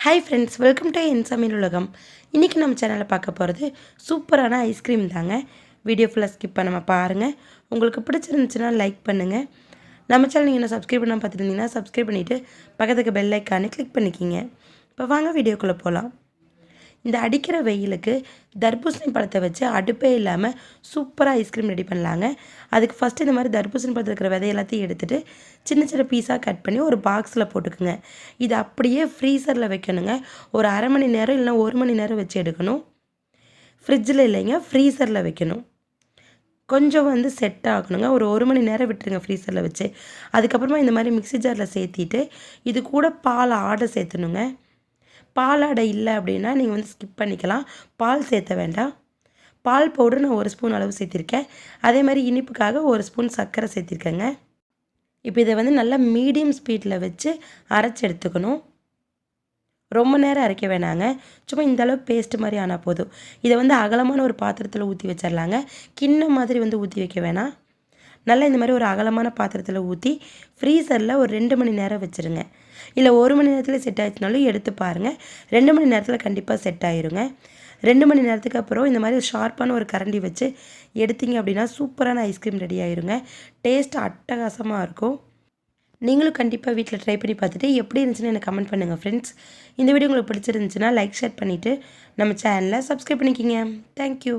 Hi friends, welcome to என் சமையல் உலகம். இன்றைக்கி நம்ம சேனலில் பார்க்க போகிறது சூப்பரான ஐஸ்கிரீம் தாங்க. வீடியோ ஃபுல்லாக ஸ்கிப் பண்ணாமல் பாருங்கள். உங்களுக்கு பிடிச்சிருந்துச்சுன்னா லைக் பண்ணுங்கள். நம்ம சேனல் நீங்கள் என்ன சப்ஸ்கிரைப் பண்ணாமல் பார்த்துருந்தீங்கன்னா சப்ஸ்கிரைப் பண்ணிவிட்டு பக்கத்துக்கு பெல் ஐக்கானே கிளிக் பண்ணிக்கிங்க. இப்போ வாங்க வீடியோக்குள்ளே போகலாம். இந்த அடிக்கிற வெயிலுக்கு தர்பூசணி பழத்தை வச்சு அடுப்பே இல்லாமல் சூப்பராக ஐஸ்கிரீம் ரெடி பண்ணலாங்க. அதுக்கு ஃபஸ்ட்டு இந்த மாதிரி தர்பூசணி பழத்தில் இருக்கிற விதை எல்லாத்தையும் எடுத்துகிட்டு சின்ன சின்ன பீஸாக கட் பண்ணி ஒரு பாக்ஸில் போட்டுக்குங்க. இது அப்படியே ஃப்ரீசரில் வைக்கணுங்க. ஒரு அரை மணி நேரம் இல்லைனா 1 மணி நேரம் வச்சு எடுக்கணும். ஃப்ரிட்ஜில் இல்லைங்க, ஃப்ரீசரில் வைக்கணும். கொஞ்சம் செட் ஆகணுங்க. ஒரு மணி நேரம் விட்டுருங்க ஃப்ரீசரில் வச்சு. அதுக்கப்புறமா இந்த மாதிரி மிக்ஸி ஜாரில் சேர்த்திட்டு இது கூட பால் ஆடை சேர்த்துணுங்க. பாலாடை இல்லை அப்படின்னா நீங்கள் ஸ்கிப் பண்ணிக்கலாம். பால் சேர்த்த வேண்டாம். பால் பவுடர் நான் 1 ஸ்பூன் அளவு சேர்த்திருக்கேன். அதே மாதிரி இனிப்புக்காக 1 ஸ்பூன் சர்க்கரை சேர்த்திருக்கேங்க. இப்போ இதை நல்லா மீடியம் ஸ்பீடில் வச்சு அரைச்சி எடுத்துக்கணும். ரொம்ப நேரம் அரைக்க வேணாங்க. சும்மா இந்த அளவு பேஸ்ட்டு மாதிரி ஆனால் போதும். இதை அகலமான ஒரு பாத்திரத்தில் ஊற்றி வச்சிடலாங்க. கிண்ணம் மாதிரி ஊற்றி வைக்க வேணாம். நல்லா இந்த மாதிரி ஒரு அகலமான பாத்திரத்தில் ஊற்றி ஃப்ரீசரில் ஒரு 2 மணி நேரம் வச்சுருங்க. இல்லை 1 மணி நேரத்தில் செட் ஆகிடுச்சுனாலும் எடுத்து பாருங்கள். 2 மணி நேரத்தில் கண்டிப்பாக செட் ஆகிருங்க. 2 மணி நேரத்துக்கு அப்புறம் இந்த மாதிரி ஷார்ப்பான ஒரு கரண்டி வச்சு எடுத்தீங்க அப்படின்னா சூப்பரான ஐஸ்கிரீம் ரெடி ஆகிருங்க. டேஸ்ட் அட்டகாசமாக இருக்கும். நீங்களும் கண்டிப்பாக வீட்டில் ட்ரை பண்ணி பார்த்துட்டு எப்படி இருந்துச்சுன்னு எனக்கு கமெண்ட் பண்ணுங்கள் ஃப்ரெண்ட்ஸ். இந்த வீடியோ உங்களுக்கு பிடிச்சிருந்துச்சுன்னா லைக் ஷேர் பண்ணிவிட்டு நம்ம சேனலை சப்ஸ்கிரைப் பண்ணிக்கிங்க. தேங்க்யூ.